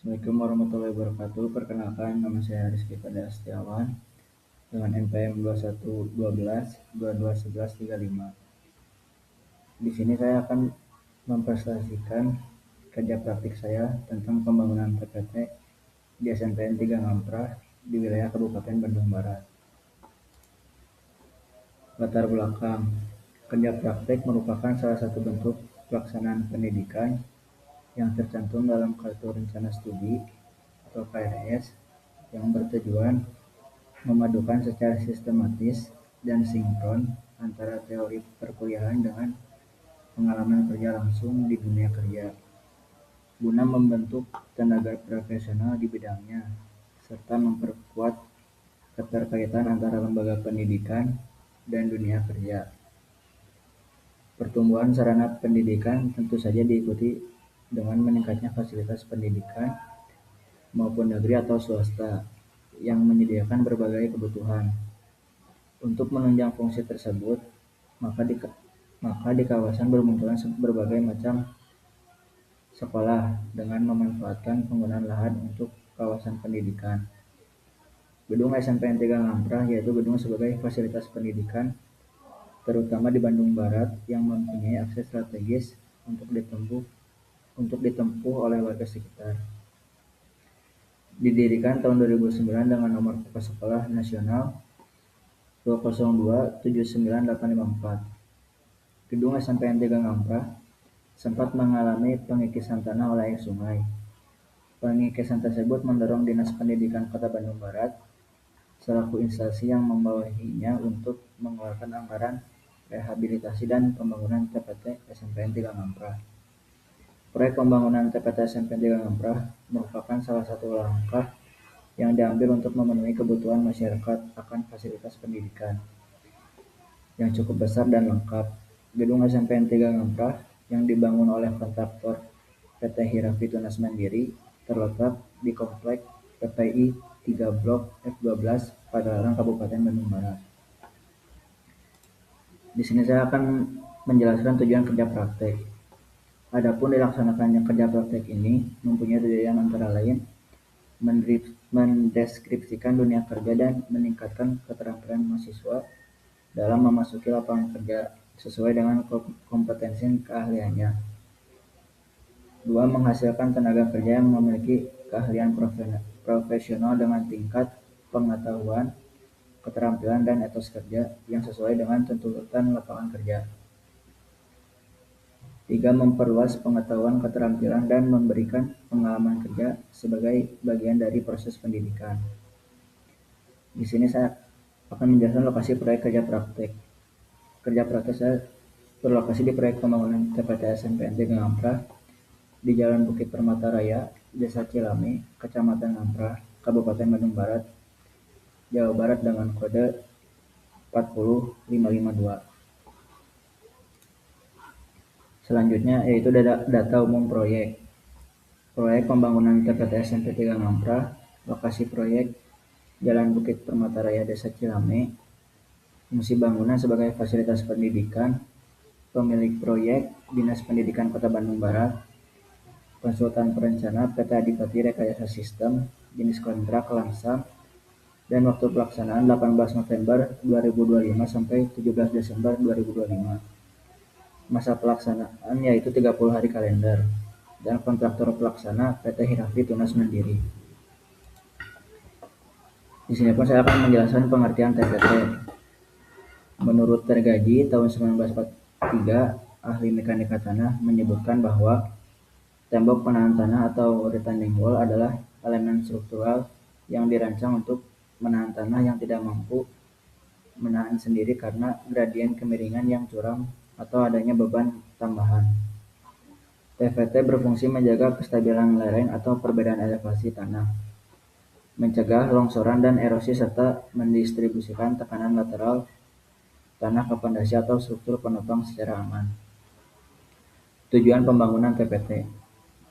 Assalamualaikum warahmatullahi wabarakatuh. Perkenalkan, nama saya Rizky Pada Setiawan dengan NPM 2112 221135. Di sini saya akan mempresentasikan kerja praktik saya tentang pembangunan TPT di SMPN 3 Ngamprah di wilayah Kabupaten Bandung Barat. Latar belakang, kerja praktik merupakan salah satu bentuk pelaksanaan pendidikan yang tercantum dalam Kartu Rencana Studi atau KRS yang bertujuan memadukan secara sistematis dan sinkron antara teori perkuliahan dengan pengalaman kerja langsung di dunia kerja, guna membentuk tenaga profesional di bidangnya, serta memperkuat keterkaitan antara lembaga pendidikan dan dunia kerja. Pertumbuhan sarana pendidikan tentu saja diikuti dengan meningkatnya fasilitas pendidikan maupun negeri atau swasta yang menyediakan berbagai kebutuhan. Untuk menunjang fungsi tersebut, maka di kawasan bermunculan berbagai macam sekolah dengan memanfaatkan penggunaan lahan untuk kawasan pendidikan. Gedung SMPN 3 Ngamprah yaitu gedung sebagai fasilitas pendidikan terutama di Bandung Barat yang mempunyai akses strategis untuk ditempuh oleh warga sekitar. Didirikan tahun 2009 dengan nomor pokok sekolah nasional 2027984. Gedung SMPN 3 Ngamprah sempat mengalami pengikisan tanah oleh air sungai. Pengikisan tersebut mendorong Dinas Pendidikan Kota Bandung Barat selaku instansi yang membawahinya untuk mengeluarkan anggaran rehabilitasi dan pembangunan TPT SMPN 3 Ngamprah. Proyek pembangunan TPT SMPN 3 Ngamprah merupakan salah satu langkah yang diambil untuk memenuhi kebutuhan masyarakat akan fasilitas pendidikan yang cukup besar dan lengkap. Gedung SMPN 3 Ngamprah yang dibangun oleh kontraktor PT Hirafi Tunas Mandiri terletak di Komplek PPI 3 Blok F12 Padalarang Kabupaten Bandung Barat. Di sini saya akan menjelaskan tujuan kerja praktek. Adapun dilaksanakannya kerja praktek ini mempunyai tujuan antara lain mendeskripsikan dunia kerja dan meningkatkan keterampilan mahasiswa dalam memasuki lapangan kerja sesuai dengan kompetensi dan keahliannya. 2. Menghasilkan tenaga kerja yang memiliki keahlian profesional dengan tingkat pengetahuan, keterampilan, dan etos kerja yang sesuai dengan tuntutan lapangan kerja. 3. Memperluas pengetahuan, keterampilan, dan memberikan pengalaman kerja sebagai bagian dari proses pendidikan. Di sini saya akan menjelaskan lokasi proyek kerja praktek. Kerja praktek saya berlokasi di proyek pembangunan TPT SMPN 3 Ngamprah di Jalan Bukit Permata Raya, Desa Cilame, Kecamatan Ngamprah, Kabupaten Bandung Barat, Jawa Barat dengan kode 40552. Selanjutnya yaitu data umum proyek. Proyek pembangunan TPT SMP 3 Ngamprah, lokasi proyek Jalan Bukit Permata Raya Desa Cilame, fungsi bangunan sebagai fasilitas pendidikan, pemilik proyek Dinas Pendidikan Kota Bandung Barat, konsultan perencana PT Adipati Rekayasa Sistem, jenis kontrak langsam, dan waktu pelaksanaan 18 November 2025 sampai 17 Desember 2025. Masa pelaksanaan yaitu 30 hari kalender, dan kontraktor pelaksana PT Hirafi Tunas Mandiri. Di sini pun saya akan menjelaskan pengertian TPT. Menurut Tergaji tahun 1943, ahli mekanika tanah menyebutkan bahwa tembok penahan tanah atau retaining wall adalah elemen struktural yang dirancang untuk menahan tanah yang tidak mampu menahan sendiri karena gradien kemiringan yang curam atau adanya beban tambahan. TPT berfungsi menjaga kestabilan lereng atau perbedaan elevasi tanah, mencegah longsoran dan erosi serta mendistribusikan tekanan lateral tanah ke pondasi atau struktur penopang secara aman. Tujuan pembangunan TPT.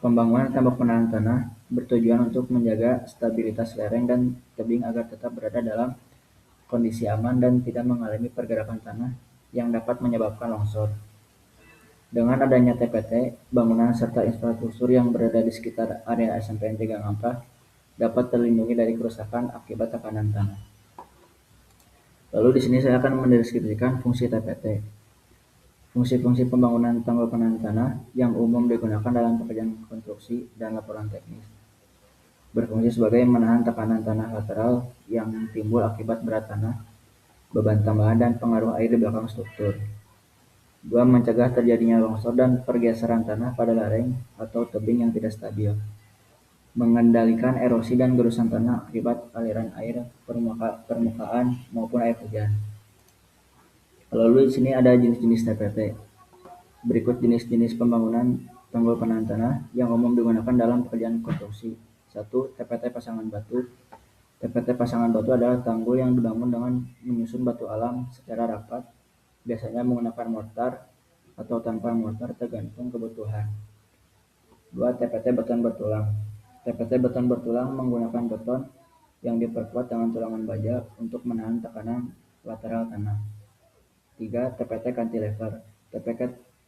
Pembangunan tembok penahan tanah bertujuan untuk menjaga stabilitas lereng dan tebing agar tetap berada dalam kondisi aman dan tidak mengalami pergerakan tanah yang dapat menyebabkan longsor. Dengan adanya TPT, bangunan serta infrastruktur yang berada di sekitar area SMPN Tiga Ngangkah dapat terlindungi dari kerusakan akibat tekanan tanah. Lalu di sini saya akan mendeskripsikan fungsi TPT. Fungsi-fungsi pembangunan tanggul penahan tanah yang umum digunakan dalam pekerjaan konstruksi dan laporan teknis. Berfungsi sebagai menahan tekanan tanah lateral yang timbul akibat berat tanah, beban tambahan, dan pengaruh air di belakang struktur. 2. Mencegah terjadinya longsor dan pergeseran tanah pada lereng atau tebing yang tidak stabil. Mengendalikan erosi dan gerusan tanah akibat aliran air permukaan maupun air hujan. Lalu di sini ada jenis-jenis TPT. Berikut jenis-jenis pembangunan tanggul penahan tanah yang umum digunakan dalam pekerjaan konstruksi. 1. TPT pasangan batu. TPT pasangan batu adalah tanggul yang dibangun dengan menyusun batu alam secara rapat, biasanya menggunakan mortar atau tanpa mortar tergantung kebutuhan. 2. TPT beton bertulang. TPT beton bertulang menggunakan beton yang diperkuat dengan tulangan baja untuk menahan tekanan lateral tanah. 3. TPT cantilever.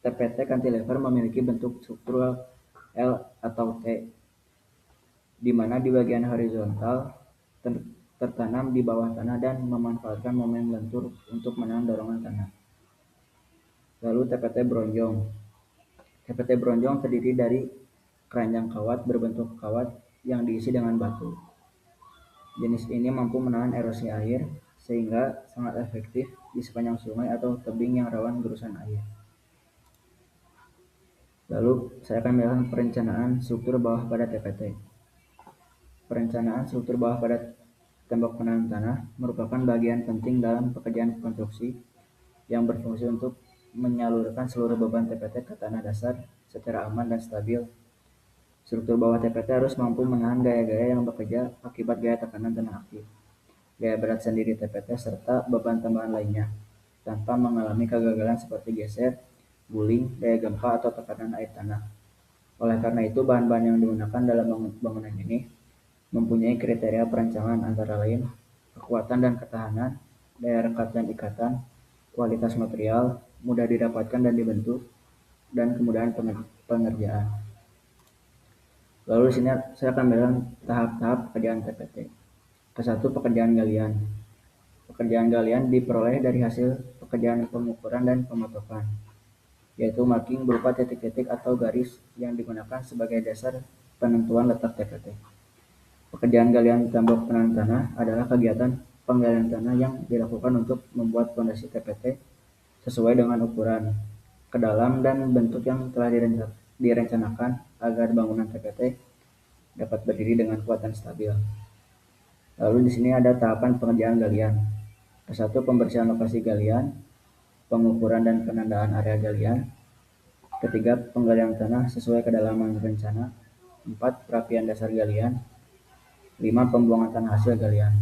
TPT cantilever memiliki bentuk struktural L atau T, di mana di bagian horizontal tertanam di bawah tanah dan memanfaatkan momen lentur untuk menahan dorongan tanah. Lalu TPT bronjong. TPT bronjong terdiri dari keranjang kawat berbentuk kawat yang diisi dengan batu. Jenis ini mampu menahan erosi air sehingga sangat efektif di sepanjang sungai atau tebing yang rawan gerusan air. Lalu saya akan menjelaskan perencanaan struktur bawah pada TPT. Perencanaan struktur bawah pada tembok penahan tanah merupakan bagian penting dalam pekerjaan konstruksi yang berfungsi untuk menyalurkan seluruh beban TPT ke tanah dasar secara aman dan stabil. Struktur bawah TPT harus mampu menahan gaya-gaya yang bekerja akibat gaya tekanan tanah aktif, gaya berat sendiri TPT, serta beban tambahan lainnya, tanpa mengalami kegagalan seperti geser, guling, gaya gempa, atau tekanan air tanah. Oleh karena itu, bahan-bahan yang digunakan dalam bangunan ini mempunyai kriteria perancangan antara lain kekuatan dan ketahanan, daya rekat dan ikatan, kualitas material, mudah didapatkan dan dibentuk, dan kemudahan pengerjaan. Lalu di sini saya akan bilang tahap-tahap pekerjaan TPT. Ke-1, pekerjaan galian. Pekerjaan galian diperoleh dari hasil pekerjaan pengukuran dan pemotokan, yaitu marking berupa titik-titik atau garis yang digunakan sebagai dasar penentuan letak TPT. Pekerjaan galian tembok penahan tanah adalah kegiatan penggalian tanah yang dilakukan untuk membuat fondasi TPT sesuai dengan ukuran, kedalam, dan bentuk yang telah direncanakan agar bangunan TPT dapat berdiri dengan kuat dan stabil. Lalu di sini ada tahapan pengerjaan galian. Ke-1, pembersihan lokasi galian, pengukuran dan penandaan area galian. Ketiga, penggalian tanah sesuai kedalaman rencana. 4, perapian dasar galian. 5, pembuangan tanah hasil galian.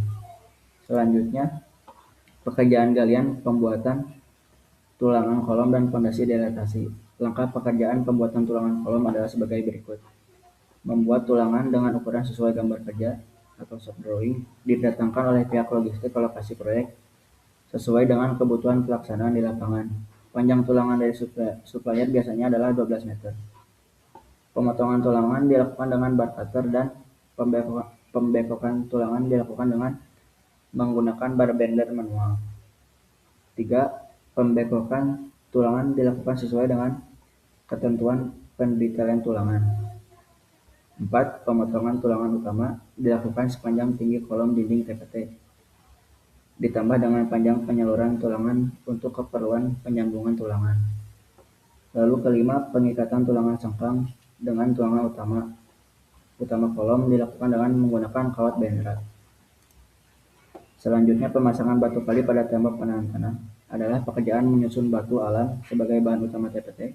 Selanjutnya, pekerjaan galian pembuatan tulangan kolom dan fondasi dilatasi. Langkah pekerjaan pembuatan tulangan kolom adalah sebagai berikut. Membuat tulangan dengan ukuran sesuai gambar kerja atau soft drawing didatangkan oleh pihak logistik ke lokasi proyek sesuai dengan kebutuhan pelaksanaan di lapangan. Panjang tulangan dari supplier biasanya adalah 12 meter. Pemotongan tulangan dilakukan dengan bar cutter dan pembekokan tulangan dilakukan dengan menggunakan bar bender manual. 3. Pembekokan tulangan dilakukan sesuai dengan ketentuan pendetailan tulangan. 4. Pemotongan tulangan utama dilakukan sepanjang tinggi kolom dinding TPT, ditambah dengan panjang penyaluran tulangan untuk keperluan penyambungan tulangan. Lalu kelima, pengikatan tulangan sengkang dengan tulangan utama kolom dilakukan dengan menggunakan kawat benerat. Selanjutnya, pemasangan batu kali pada tembok penahan tanah adalah pekerjaan menyusun batu alam sebagai bahan utama TPT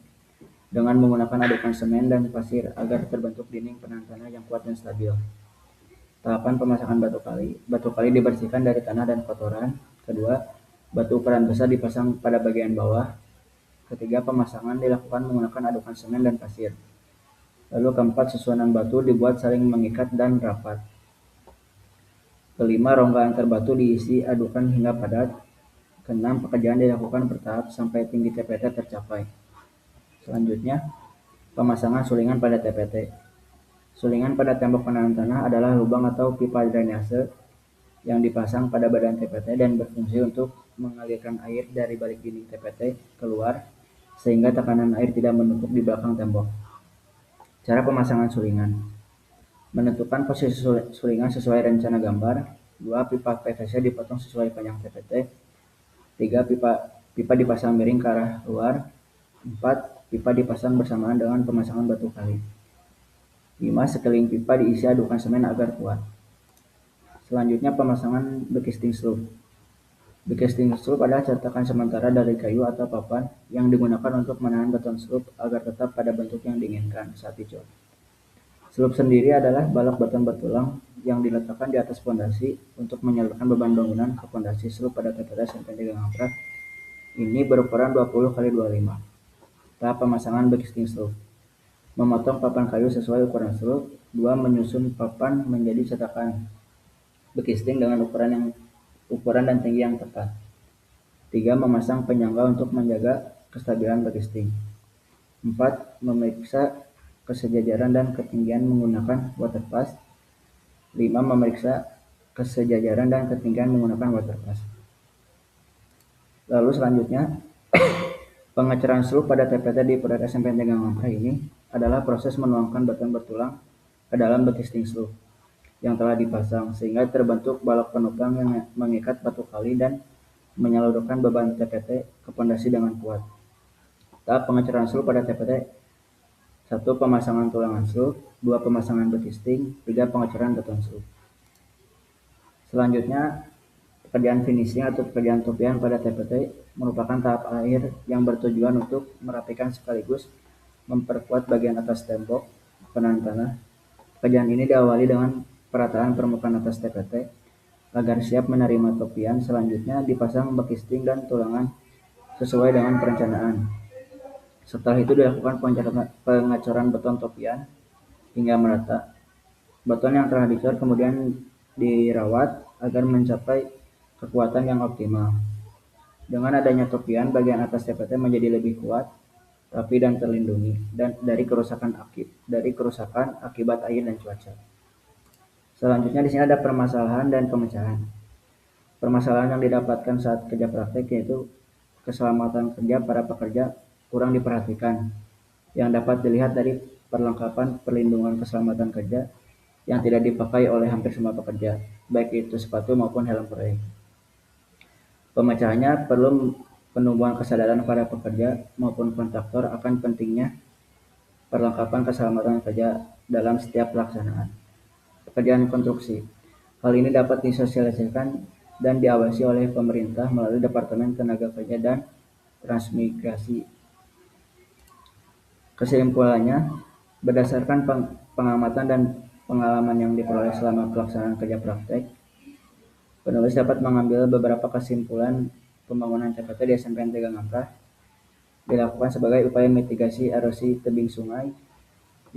dengan menggunakan adukan semen dan pasir agar terbentuk dinding penahan tanah yang kuat dan stabil. Tahapan pemasangan batu kali. Batu kali dibersihkan dari tanah dan kotoran. Kedua, batu ukuran besar dipasang pada bagian bawah. Ketiga, pemasangan dilakukan menggunakan adukan semen dan pasir. Lalu keempat, susunan batu dibuat saling mengikat dan rapat. Kelima, rongga antar batu diisi adukan hingga padat. Keenam, pekerjaan dilakukan bertahap sampai tinggi TPT tercapai. Selanjutnya, pemasangan sulingan pada TPT. Sulingan pada tembok penahan tanah adalah lubang atau pipa drainase yang dipasang pada badan TPT dan berfungsi untuk mengalirkan air dari balik dinding TPT keluar sehingga tekanan air tidak menumpuk di belakang tembok. Cara pemasangan sulingan. Menentukan posisi sulingan sesuai rencana gambar. 2. Pipa PVC dipotong sesuai panjang TPT. 3. Pipa dipasang miring ke arah luar. 4. Pipa dipasang bersamaan dengan pemasangan batu kali. 5. Sekeliling pipa diisi adukan semen agar kuat. Selanjutnya pemasangan backcasting slope. Backcasting slope adalah cetakan sementara dari kayu atau papan yang digunakan untuk menahan beton slope agar tetap pada bentuk yang diinginkan saat dicor. Slope sendiri adalah balok beton bertulang yang diletakkan di atas fondasi untuk menyalurkan beban bangunan ke fondasi. Slope pada TPT SMP 3 Ngampra ini berukuran 20 x 25. Tahap pemasangan backcasting slope. Memotong papan kayu sesuai ukuran slope. 2. Menyusun papan menjadi cetakan backcasting dengan ukuran dan tinggi yang tepat. 3. Memasang penyangga untuk menjaga kestabilan backcasting. 4. Memeriksa kesejajaran dan ketinggian menggunakan waterpass. 5. Memeriksa kesejajaran dan ketinggian menggunakan waterpass. Lalu selanjutnya, pengecoran slope pada TPT di proyek SMP 3 Ngampra ini adalah proses menuangkan beton bertulang ke dalam backcasting slope yang telah dipasang sehingga terbentuk balok penopang yang mengikat batu kali dan menyalurkan beban TPT ke fondasi dengan kuat. Tahap pengecoran slope pada TPT. 1. Pemasangan tulangan slope. 2. Pemasangan backcasting. 3. Pengecoran beton slope. Selanjutnya, pekerjaan finishing atau pekerjaan topian pada TPT merupakan tahap akhir yang bertujuan untuk merapikan sekaligus memperkuat bagian atas tembok penahan tanah. Pekerjaan ini diawali dengan perataan permukaan atas TPT agar siap menerima topian. Selanjutnya dipasang backcasting dan tulangan sesuai dengan perencanaan. Setelah itu dilakukan pengecoran beton topian hingga merata. Beton yang telah dicor kemudian dirawat agar mencapai kekuatan yang optimal. Dengan adanya topian, bagian atas TPT menjadi lebih kuat, rapi dan terlindungi dari kerusakan akibat air dan cuaca. Selanjutnya di sini ada permasalahan dan pemecahan. Permasalahan yang didapatkan saat kerja praktek yaitu keselamatan kerja para pekerja kurang diperhatikan, yang dapat dilihat dari perlengkapan perlindungan keselamatan kerja yang tidak dipakai oleh hampir semua pekerja, baik itu sepatu maupun helm proyek. Pemecahannya perlu penumbuhan kesadaran para pekerja maupun kontraktor akan pentingnya perlengkapan keselamatan kerja dalam setiap pelaksanaan pekerjaan konstruksi. Hal ini dapat disosialisasikan dan diawasi oleh pemerintah melalui Departemen Tenaga Kerja dan Transmigrasi. Kesimpulannya, berdasarkan pengamatan dan pengalaman yang diperoleh selama pelaksanaan kerja praktek, penulis dapat mengambil beberapa kesimpulan pembangunan TPT di SMPN 3 Ngampra dilakukan sebagai upaya mitigasi erosi tebing sungai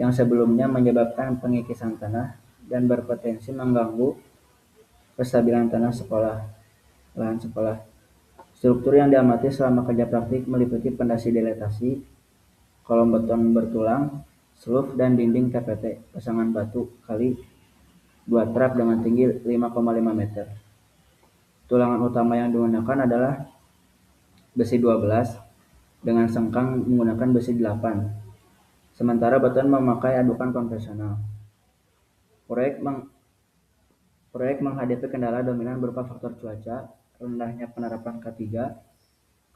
yang sebelumnya menyebabkan pengikisan tanah dan berpotensi mengganggu kestabilan lahan sekolah. Struktur yang diamati selama kerja praktik meliputi pondasi dilatasi, kolom beton bertulang, slope dan dinding TPT, pasangan batu kali 2 trap dengan tinggi 5,5 meter. Tulangan utama yang digunakan adalah besi 12 dengan sengkang menggunakan besi 8. Sementara beton memakai adukan konvensional. Proyek menghadapi kendala dominan berupa faktor cuaca, rendahnya penerapan K3,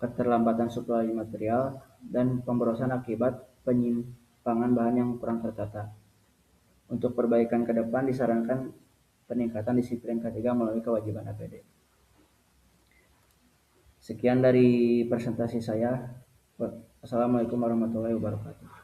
keterlambatan suplai material, dan pemborosan akibat penyimpangan bahan yang kurang tertata. Untuk perbaikan ke depan disarankan peningkatan disiplin K3 melalui kewajiban APD. Sekian dari presentasi saya. Assalamualaikum warahmatullahi wabarakatuh.